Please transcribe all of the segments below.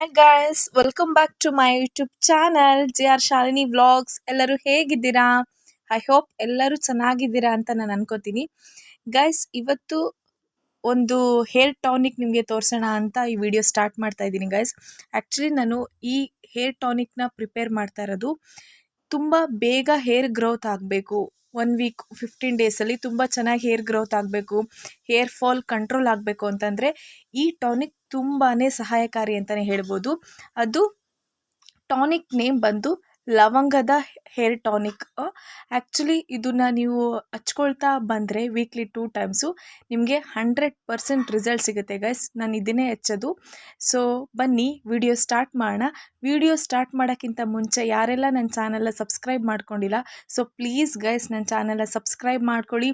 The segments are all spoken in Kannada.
Hi guys, welcome back to my YouTube channel JR Shalini Vlogs. ಎಲ್ಲರೂ ಹೇಗಿದ್ದೀರಾ? ಐ ಹೋಪ್ ಎಲ್ಲರೂ ಚೆನ್ನಾಗಿದ್ದೀರಾ ಅಂತ ನಾನು ಅನ್ಕೋತೀನಿ. ಗೈಸ್, ಇವತ್ತು ಒಂದು ಹೇರ್ ಟಾನಿಕ್ ನಿಮಗೆ ತೋರಿಸೋಣ ಅಂತ ಈ ವಿಡಿಯೋ ಸ್ಟಾರ್ಟ್ ಮಾಡ್ತಾ ಇದ್ದೀನಿ ಗೈಸ್. ಆ್ಯಕ್ಚುಲಿ ನಾನು ಈ ಹೇರ್ ಟಾನಿಕ್ನ ಪ್ರಿಪೇರ್ ಮಾಡ್ತಾ ಇರೋದು ತುಂಬ ಬೇಗ ಹೇರ್ ಗ್ರೋತ್ ಆಗಬೇಕು. 1 ವೀಕ್ 15 ಡೇಸಲ್ಲಿ ತುಂಬ ಚೆನ್ನಾಗಿ ಹೇರ್ ಗ್ರೋತ್ ಆಗಬೇಕು, ಹೇರ್ ಫಾಲ್ ಕಂಟ್ರೋಲ್ ಆಗಬೇಕು ಅಂತಂದರೆ ಈ ಟಾನಿಕ್ ತುಂಬಾ ಸಹಾಯಕಾರಿ ಅಂತಲೇ ಹೇಳ್ಬೋದು. ಅದು ಟಾನಿಕ್ ನೇಮ್ ಬಂದು ಲವಂಗದ ಹೇರ್ ಟಾನಿಕ್. ಆ್ಯಕ್ಚುಲಿ ಇದನ್ನು ನೀವು ಹಚ್ಕೊಳ್ತಾ ಬಂದರೆ ವೀಕ್ಲಿ 2 ಟೈಮ್ಸು ನಿಮಗೆ 100% ರಿಸಲ್ಟ್ ಸಿಗುತ್ತೆ ಗೈಸ್. ನಾನು ಇದನ್ನೇ ಹಚ್ಚೋದು. ಸೊ ಬನ್ನಿ ವಿಡಿಯೋ ಸ್ಟಾರ್ಟ್ ಮಾಡೋಣ. ವಿಡಿಯೋ ಸ್ಟಾರ್ಟ್ ಮಾಡೋಕ್ಕಿಂತ ಮುಂಚೆ ಯಾರೆಲ್ಲ ನನ್ನ ಚಾನಲ್ನ ಸಬ್ಸ್ಕ್ರೈಬ್ ಮಾಡ್ಕೊಂಡಿಲ್ಲ, ಸೊ ಪ್ಲೀಸ್ ಗೈಸ್ ನನ್ನ ಚಾನಲ್ನ ಸಬ್ಸ್ಕ್ರೈಬ್ ಮಾಡ್ಕೊಳ್ಳಿ,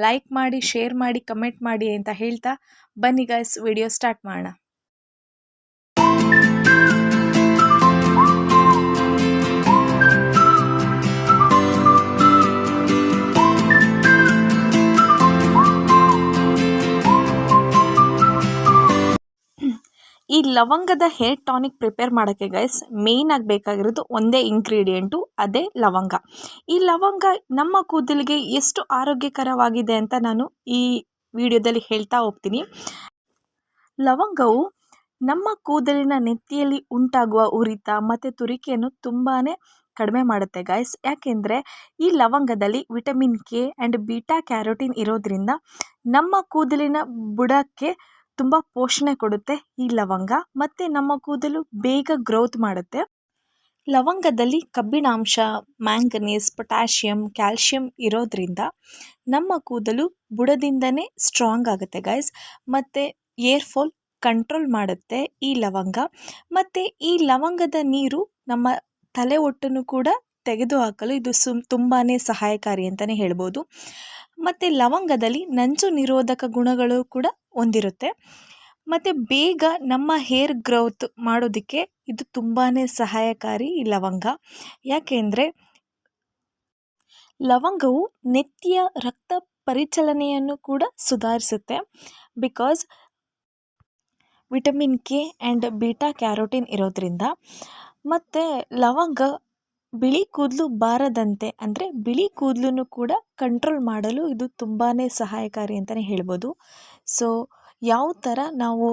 ಲೈಕ್ ಮಾಡಿ, ಶೇರ್ ಮಾಡಿ, ಕಮೆಂಟ್ ಮಾಡಿ ಅಂತ ಹೇಳ್ತಾ ಬನ್ನಿ ಗೈಸ್ ವಿಡಿಯೋ ಸ್ಟಾರ್ಟ್ ಮಾಡೋಣ. ಈ ಲವಂಗದ ಹೇರ್ ಟಾನಿಕ್ ಪ್ರಿಪೇರ್ ಮಾಡೋಕ್ಕೆ ಗೈಸ್ ಮೇಯ್ನ್ ಆಗಿ ಬೇಕಾಗಿರೋದು ಒಂದೇ ಇಂಗ್ರೀಡಿಯೆಂಟು, ಅದೇ ಲವಂಗ. ಈ ಲವಂಗ ನಮ್ಮ ಕೂದಲಿಗೆ ಎಷ್ಟು ಆರೋಗ್ಯಕರವಾಗಿದೆ ಅಂತ ನಾನು ಈ ವಿಡಿಯೋದಲ್ಲಿ ಹೇಳ್ತಾ ಹೋಗ್ತೀನಿ. ಲವಂಗವು ನಮ್ಮ ಕೂದಲಿನ ನೆತ್ತಿಯಲ್ಲಿ ಉಂಟಾಗುವ ಉರಿತ ಮತ್ತು ತುರಿಕೆಯನ್ನು ತುಂಬಾ ಕಡಿಮೆ ಮಾಡುತ್ತೆ ಗೈಸ್. ಯಾಕೆಂದರೆ ಈ ಲವಂಗದಲ್ಲಿ vitamin K and beta carotene ಇರೋದ್ರಿಂದ ನಮ್ಮ ಕೂದಲಿನ ಬುಡಕ್ಕೆ ತುಂಬ ಪೋಷಣೆ ಕೊಡುತ್ತೆ ಈ ಲವಂಗ, ಮತ್ತು ನಮ್ಮ ಕೂದಲು ಬೇಗ ಗ್ರೋತ್ ಮಾಡುತ್ತೆ. ಲವಂಗದಲ್ಲಿ ಕಬ್ಬಿಣಾಂಶ, ಮ್ಯಾಂಗನೀಸ್, ಪೊಟ್ಯಾಷಿಯಮ್, ಕ್ಯಾಲ್ಶಿಯಂ ಇರೋದ್ರಿಂದ ನಮ್ಮ ಕೂದಲು ಬುಡದಿಂದನೇ ಸ್ಟ್ರಾಂಗ್ ಆಗುತ್ತೆ ಗೈಸ್, ಮತ್ತು ಏರ್ ಫಾಲ್ ಕಂಟ್ರೋಲ್ ಮಾಡುತ್ತೆ ಈ ಲವಂಗ. ಮತ್ತು ಈ ಲವಂಗದ ನೀರು ನಮ್ಮ ತಲೆ ಒಟ್ಟನ್ನು ಕೂಡ ತೆಗೆದುಹಾಕಲು ಇದು ತುಂಬಾ ಸಹಾಯಕಾರಿ ಅಂತಲೇ ಹೇಳ್ಬೋದು. ಮತ್ತು ಲವಂಗದಲ್ಲಿ ನಂಜು ನಿರೋಧಕ ಗುಣಗಳು ಕೂಡ ಹೊಂದಿರುತ್ತೆ, ಮತ್ತು ಬೇಗ ನಮ್ಮ ಹೇರ್ ಗ್ರೋತ್ ಮಾಡೋದಕ್ಕೆ ಇದು ತುಂಬಾ ಸಹಾಯಕಾರಿ ಈ ಲವಂಗ. ಯಾಕೆಂದರೆ ಲವಂಗವು ನೆತ್ತಿಯ ರಕ್ತ ಪರಿಚಲನೆಯನ್ನು ಕೂಡ ಸುಧಾರಿಸುತ್ತೆ, because vitamin K and beta carotene ಇರೋದ್ರಿಂದ. ಮತ್ತು ಲವಂಗ ಬಿಳಿ ಕೂದಲು ಬಾರದಂತೆ, ಅಂದರೆ ಬಿಳಿ ಕೂದಲನ್ನು ಕೂಡ ಕಂಟ್ರೋಲ್ ಮಾಡಲು ಇದು ತುಂಬಾ ಸಹಾಯಕಾರಿ ಅಂತಲೇ ಹೇಳ್ಬೋದು. ಸೊ ಯಾವ ಥರ ನಾವು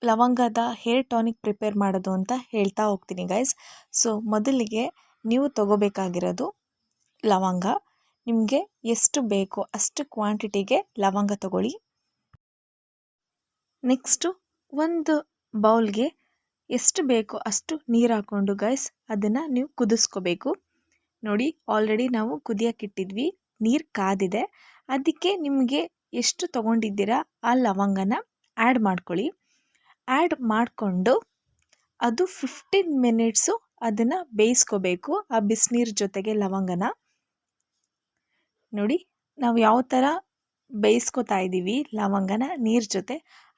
ಲವಂಗದ ಹೇರ್ ಟಾನಿಕ್ ಪ್ರಿಪೇರ್ ಮಾಡೋದು ಅಂತ ಹೇಳ್ತಾ ಹೋಗ್ತೀನಿ ಗೈಸ್. ಸೊ ಮೊದಲಿಗೆ ನೀವು ತಗೋಬೇಕಾಗಿರೋದು ಲವಂಗ. ನಿಮಗೆ ಎಷ್ಟು ಬೇಕೋ ಅಷ್ಟು ಕ್ವಾಂಟಿಟಿಗೆ ಲವಂಗ ತಗೊಳ್ಳಿ. ನೆಕ್ಸ್ಟು ಒಂದು ಬೌಲ್ಗೆ ಎಷ್ಟು ಬೇಕೋ ಅಷ್ಟು ನೀರು ಹಾಕ್ಕೊಂಡು ಗೈಸ್ ಅದನ್ನು ನೀವು ಕುದಿಸ್ಕೋಬೇಕು. ನೋಡಿ, ಆಲ್ರೆಡಿ ನಾವು ಕುದಿಯೋಕ್ಕಿಟ್ಟಿದ್ವಿ, ನೀರು ಕಾದಿದೆ. ಅದಕ್ಕೆ ನಿಮಗೆ ಎಷ್ಟು ತೊಗೊಂಡಿದ್ದೀರಾ ಆ ಲವಂಗನ ಆ್ಯಡ್ ಮಾಡ್ಕೊಳ್ಳಿ. ಆ್ಯಡ್ ಮಾಡಿಕೊಂಡು ಅದು 15 ಮಿನಿಟ್ಸು ಅದನ್ನು ಬೇಯಿಸ್ಕೋಬೇಕು ಆ ಬಿಸಿನೀರು ಜೊತೆಗೆ ಲವಂಗನ. ನೋಡಿ, ನಾವು ಯಾವ ಥರ ಬೇಯಿಸ್ಕೊತಾ ಇದ್ದೀವಿ ಲವಂಗನ ನೀರು ಜೊತೆ,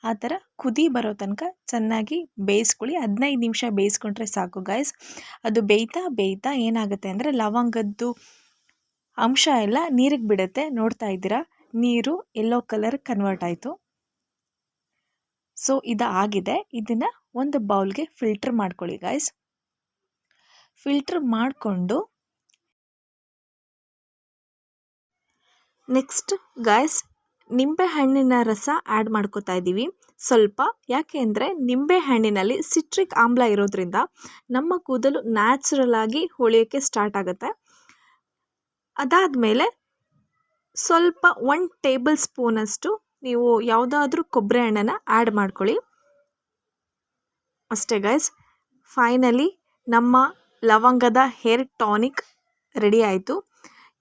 ಆ ಥರ ಕುದಿ ಬರೋ ತನಕ ಚೆನ್ನಾಗಿ ಬೇಯಿಸ್ಕೊಳ್ಳಿ. 15 ನಿಮಿಷ ಬೇಯಿಸ್ಕೊಂಡ್ರೆ ಸಾಕು ಗೈಸ್. ಅದು ಬೇಯ್ತಾ ಬೇಯ್ತಾ ಏನಾಗುತ್ತೆ ಅಂದರೆ ಲವಂಗದ್ದು ಅಂಶ ಎಲ್ಲ ನೀರಿಗೆ ಬಿಡುತ್ತೆ. ನೋಡ್ತಾ ಇದ್ದೀರಾ, ನೀರು ಯೆಲ್ಲೋ ಕಲರ್ ಕನ್ವರ್ಟ್ ಆಯಿತು. ಸೊ ಆಗಿದೆ. ಇದನ್ನು ಒಂದು ಬೌಲ್ಗೆ ಫಿಲ್ಟರ್ ಮಾಡ್ಕೊಳ್ಳಿ ಗೈಸ್. ಫಿಲ್ಟರ್ ಮಾಡಿಕೊಂಡು ನೆಕ್ಸ್ಟ್ ಗೈಸ್ ನಿಂಬೆಹಣ್ಣಿನ ರಸ ಆ್ಯಡ್ ಮಾಡ್ಕೋತಾ ಇದ್ದೀವಿ ಸ್ವಲ್ಪ. ಯಾಕೆ ಅಂದರೆ ನಿಂಬೆಹಣ್ಣಿನಲ್ಲಿ ಸಿಟ್ರಿಕ್ ಆಮ್ಲ ಇರೋದ್ರಿಂದ ನಮ್ಮ ಕೂದಲು ನ್ಯಾಚುರಲ್ ಆಗಿ ಹೊಳೆಯೋಕ್ಕೆ ಸ್ಟಾರ್ಟ್ ಆಗುತ್ತೆ. ಅದಾದಮೇಲೆ ಸ್ವಲ್ಪ 1 ಟೇಬಲ್ ಸ್ಪೂನಷ್ಟು ನೀವು ಯಾವುದಾದ್ರೂ ಕೊಬ್ಬರಿ ಎಣ್ಣೆನ ಆ್ಯಡ್ ಮಾಡ್ಕೊಳ್ಳಿ. ಅಷ್ಟೇ ಗೈಸ್, ಫೈನಲಿ ನಮ್ಮ ಲವಂಗದ ಹೇರ್ ಟಾನಿಕ್ ರೆಡಿ ಆಯಿತು.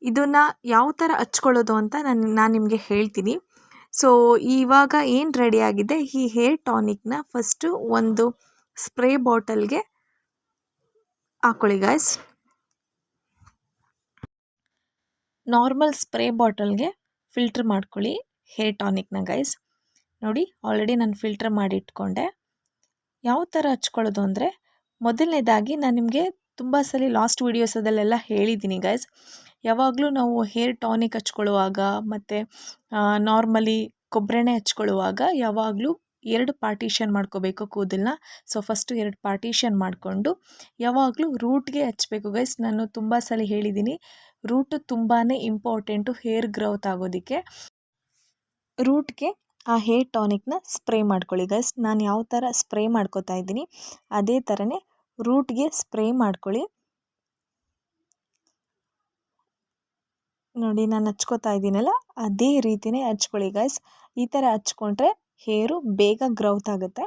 ಇದನ್ನು ಯಾವ ಥರ ಹಚ್ಕೊಳ್ಳೋದು ಅಂತ ನಾನು ನಿಮಗೆ ಹೇಳ್ತೀನಿ. ಸೊ ಇವಾಗ ಏನು ರೆಡಿಯಾಗಿದೆ, ಈ ಹೇರ್ ಟಾನಿಕ್ನ ಫಸ್ಟು ಒಂದು ಸ್ಪ್ರೇ ಬಾಟಲ್ಗೆ ಹಾಕ್ಕೊಳ್ಳಿ ಗೈಸ್. ನಾರ್ಮಲ್ ಸ್ಪ್ರೇ ಬಾಟಲ್ಗೆ ಫಿಲ್ಟ್ರ್ ಮಾಡ್ಕೊಳ್ಳಿ ಹೇರ್ ಟಾನಿಕ್ನ ಗೈಸ್. ನೋಡಿ, ಆಲ್ರೆಡಿ ನಾನು ಫಿಲ್ಟರ್ ಮಾಡಿ ಇಟ್ಕೊಂಡೆ. ಯಾವ ಥರ ಹಚ್ಕೊಳ್ಳೋದು ಅಂದರೆ, ಮೊದಲನೇದಾಗಿ ನಾನು ನಿಮಗೆ ತುಂಬ ಸಲ ಲಾಸ್ಟ್ ವೀಡಿಯೋಸದಲ್ಲೆಲ್ಲ ಹೇಳಿದ್ದೀನಿ ಗೈಸ್, ಯಾವಾಗಲೂ ನಾವು ಹೇರ್ ಟಾನಿಕ್ ಹಚ್ಕೊಳ್ಳುವಾಗ ಮತ್ತು ನಾರ್ಮಲಿ ಕೊಬ್ಬರೆಣ್ಣೆ ಹಚ್ಕೊಳ್ಳುವಾಗ ಯಾವಾಗಲೂ 2 ಪಾರ್ಟಿಷನ್ ಮಾಡ್ಕೋಬೇಕು ಕೂದಲನ್ನ. ಸೊ ಫಸ್ಟು 2 ಪಾರ್ಟಿಷನ್ ಮಾಡಿಕೊಂಡು ಯಾವಾಗಲೂ ರೂಟ್ಗೆ ಹಚ್ಚಬೇಕು ಗೈಸ್. ನಾನು ತುಂಬ ಸಲ ಹೇಳಿದ್ದೀನಿ, ರೂಟು ತುಂಬಾ ಇಂಪಾರ್ಟೆಂಟು ಹೇರ್ ಗ್ರೋತ್ ಆಗೋದಕ್ಕೆ. ರೂಟ್ಗೆ ಆ ಹೇರ್ ಟಾನಿಕ್ನ ಸ್ಪ್ರೇ ಮಾಡ್ಕೊಳ್ಳಿ ಗೈಸ್. ನಾನು ಯಾವ ಥರ ಸ್ಪ್ರೇ ಮಾಡ್ಕೋತಾ ಇದ್ದೀನಿ ಅದೇ ಥರನೇ ರೂಟ್ಗೆ ಸ್ಪ್ರೇ ಮಾಡ್ಕೊಳ್ಳಿ. ನೋಡಿ ನಾನು ಹಚ್ಕೋತಾ ಇದ್ದೀನಲ್ಲ ಅದೇ ರೀತಿಯೇ ಹಚ್ಕೊಳ್ಳಿ ಗೈಸ್. ಈ ಥರ ಹಚ್ಕೊಂಡ್ರೆ ಹೇರು ಬೇಗ ಗ್ರೌತ್ ಆಗುತ್ತೆ.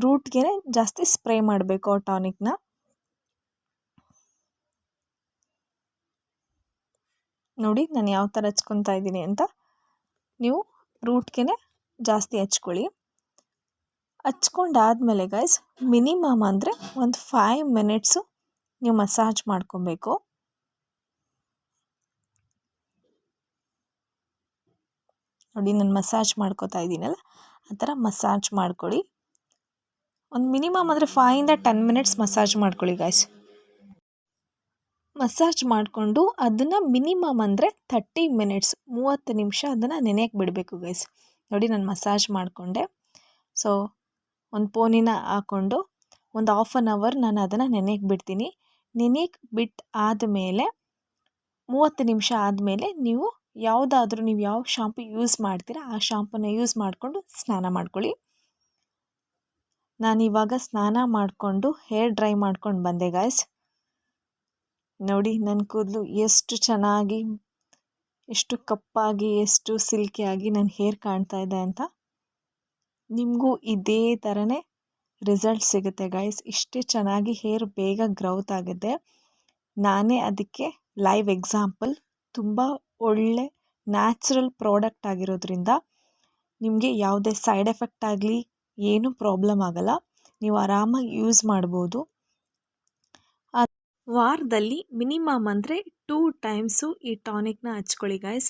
ರೂಟ್ಗೆ ಜಾಸ್ತಿ ಸ್ಪ್ರೇ ಮಾಡಬೇಕು ಆ ಟಾನಿಕ್ನ. ನೋಡಿ ನಾನು ಯಾವ ಥರ ಹಚ್ಕೊತಾ ಇದ್ದೀನಿ ಅಂತ. ನೀವು ರೂಟ್ಗೆ ಜಾಸ್ತಿ ಹಚ್ಕೊಳ್ಳಿ. ಹಚ್ಕೊಂಡಾದ್ಮೇಲೆ ಗೈಸ್ ಮಿನಿಮಮ್ ಅಂದರೆ ಒಂದು 5 ಮಿನಿಟ್ಸು ನೀವು ಮಸಾಜ್ ಮಾಡ್ಕೊಬೇಕು. ನೋಡಿ ನಾನು ಮಸಾಜ್ ಮಾಡ್ಕೋತಾ ಇದ್ದೀನಲ್ಲ ಆ ಥರ ಮಸಾಜ್ ಮಾಡ್ಕೊಳ್ಳಿ. ಒಂದು ಮಿನಿಮಮ್ ಅಂದರೆ 5 ಇಂದ 10 ಮಿನಿಟ್ಸ್ ಮಸಾಜ್ ಮಾಡ್ಕೊಳ್ಳಿ ಗೈಸ್. ಮಸಾಜ್ ಮಾಡಿಕೊಂಡು ಅದನ್ನು ಮಿನಿಮಮ್ ಅಂದರೆ 30 ಮಿನಿಟ್ಸ್ 30 ನಿಮಿಷ ಅದನ್ನು ನೆನೆಯಕ್ಕೆ ಬಿಡಬೇಕು ಗೈಸ್. ನೋಡಿ ನಾನು ಮಸಾಜ್ ಮಾಡಿಕೊಂಡೆ. ಸೊ ಒಂದು ಪೋನಿನ ಹಾಕ್ಕೊಂಡು ಒಂದು 1/2 ಅವರ್ ನಾನು ಅದನ್ನು ನೆನೆಯಕ್ಕೆ ಬಿಡ್ತೀನಿ. ನೆನೆಯಕ್ಕೆ ಬಿಟ್ಟು ಆದಮೇಲೆ 30 ನಿಮಿಷ ಆದಮೇಲೆ ನೀವು ಯಾವ ಶಾಂಪು ಯೂಸ್ ಮಾಡ್ತೀರಾ ಆ ಶಾಂಪೂನ ಯೂಸ್ ಮಾಡಿಕೊಂಡು ಸ್ನಾನ ಮಾಡ್ಕೊಳ್ಳಿ. ನಾನಿವಾಗ ಸ್ನಾನ ಮಾಡಿಕೊಂಡು ಹೇರ್ ಡ್ರೈ ಮಾಡ್ಕೊಂಡು ಬಂದೆ ಗಾಯ್ಸ್. ನೋಡಿ ನನ್ನ ಕೂದಲು ಎಷ್ಟು ಚೆನ್ನಾಗಿ, ಎಷ್ಟು ಕಪ್ಪಾಗಿ, ಎಷ್ಟು ಸಿಲ್ಕಿಯಾಗಿ ನನ್ನ ಹೇರ್ ಕಾಣ್ತಾ ಇದೆ ಅಂತ. ನಿಮಗೂ ಇದೇ ಥರನೇ ರಿಸಲ್ಟ್ ಸಿಗುತ್ತೆ ಗಾಯ್ಸ್. ಇಷ್ಟೇ ಚೆನ್ನಾಗಿ ಹೇರ್ ಬೇಗ ಗ್ರೌತ್ ಆಗುತ್ತೆ. ನಾನೇ ಅದಕ್ಕೆ ಲೈವ್ ಎಕ್ಸಾಂಪಲ್. ತುಂಬ ಒಳ್ಳೆ ನ್ಯಾಚುರಲ್ ಪ್ರಾಡಕ್ಟ್ ಆಗಿರೋದ್ರಿಂದ ನಿಮಗೆ ಯಾವುದೇ ಸೈಡ್ ಎಫೆಕ್ಟ್ ಆಗಲಿ ಏನೂ ಪ್ರಾಬ್ಲಮ್ ಆಗಲ್ಲ. ನೀವು ಆರಾಮಾಗಿ ಯೂಸ್ ಮಾಡ್ಬೋದು. ವಾರದಲ್ಲಿ ಮಿನಿಮಮ್ ಅಂದರೆ 2 ಟೈಮ್ಸು ಈ ಟಾನಿಕ್ನ ಹಚ್ಕೊಳ್ಳಿ ಗಾಯ್ಸ್.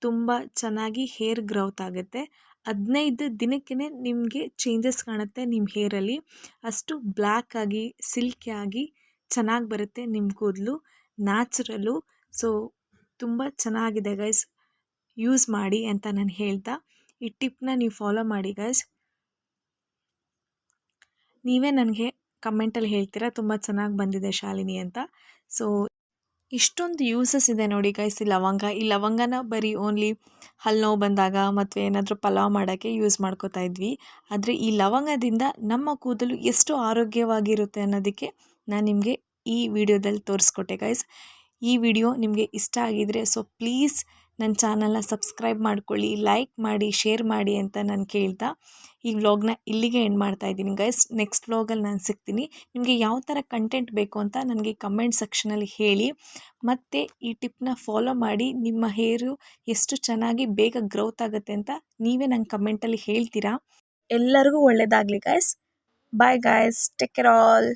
ತುಂಬ ಚೆನ್ನಾಗಿ ಹೇರ್ ಗ್ರೌತ್ ಆಗುತ್ತೆ. 15 ದಿನಕ್ಕೇ ನಿಮಗೆ ಚೇಂಜಸ್ ಕಾಣುತ್ತೆ ನಿಮ್ಮ ಹೇರಲ್ಲಿ. ಅಷ್ಟು ಬ್ಲ್ಯಾಕ್ ಆಗಿ ಸಿಲ್ಕಿಯಾಗಿ ಚೆನ್ನಾಗಿ ಬರುತ್ತೆ ನಿಮ್ಮ ಕೂದಲು, ನ್ಯಾಚುರಲು. ಸೊ ತುಂಬ ಚೆನ್ನಾಗಿದೆ ಗೈಸ್, ಯೂಸ್ ಮಾಡಿ ಅಂತ ನಾನು ಹೇಳ್ತಾ ಈ ಟಿಪ್ನ ನೀವು ಫಾಲೋ ಮಾಡಿ ಗೈಸ್. ನೀವೇ ನನಗೆ ಕಮೆಂಟಲ್ಲಿ ಹೇಳ್ತೀರಾ ತುಂಬ ಚೆನ್ನಾಗಿ ಬಂದಿದೆ ಶಾಲಿನಿ ಅಂತ. ಸೊ ಇಷ್ಟೊಂದು ಯೂಸಸ್ ಇದೆ ನೋಡಿ ಗೈಸ್ ಈ ಲವಂಗ. ಈ ಲವಂಗನ ಬರೀ ಓನ್ಲಿ ಹಲ್ಲು ನೋವು ಬಂದಾಗ ಮತ್ತು ಏನಾದರೂ ಪಲಾವ್ ಮಾಡೋಕ್ಕೆ ಯೂಸ್ ಮಾಡ್ಕೋತಾ ಇದ್ವಿ. ಆದರೆ ಈ ಲವಂಗದಿಂದ ನಮ್ಮ ಕೂದಲು ಎಷ್ಟು ಆರೋಗ್ಯವಾಗಿರುತ್ತೆ ಅನ್ನೋದಕ್ಕೆ ನಾನು ನಿಮಗೆ ಈ ವಿಡಿಯೋದಲ್ಲಿ ತೋರಿಸ್ಕೊಟ್ಟೆ ಗೈಸ್. ಈ ವಿಡಿಯೋ ನಿಮಗೆ ಇಷ್ಟ ಆಗಿದರೆ ಸೊ ಪ್ಲೀಸ್ ನನ್ನ ಚಾನಲ್ನ ಸಬ್ಸ್ಕ್ರೈಬ್ ಮಾಡ್ಕೊಳ್ಳಿ, ಲೈಕ್ ಮಾಡಿ, ಶೇರ್ ಮಾಡಿ ಅಂತ ನಾನು ಕೇಳ್ತಾ ಈ ವ್ಲಾಗ್ನ ಇಲ್ಲಿಗೆ ಎಂಡ್ ಮಾಡ್ತಾ ಇದ್ದೀನಿ ಗೈಸ್. ನೆಕ್ಸ್ಟ್ ವ್ಲಾಗಲ್ಲಿ ನಾನು ಸಿಗ್ತೀನಿ. ನಿಮಗೆ ಯಾವ ಥರ ಕಂಟೆಂಟ್ ಬೇಕು ಅಂತ ನನಗೆ ಕಮೆಂಟ್ ಸೆಕ್ಷನಲ್ಲಿ ಹೇಳಿ. ಮತ್ತು ಈ ಟಿಪ್ನ ಫಾಲೋ ಮಾಡಿ ನಿಮ್ಮ ಹೇರು ಎಷ್ಟು ಚೆನ್ನಾಗಿ ಬೇಗ ಗ್ರೌತ್ ಆಗುತ್ತೆ ಅಂತ ನೀವೇ ನಂಗೆ ಕಮೆಂಟಲ್ಲಿ ಹೇಳ್ತೀರಾ. ಎಲ್ಲರಿಗೂ ಒಳ್ಳೆಯದಾಗಲಿ guys. Bye guys, take care all.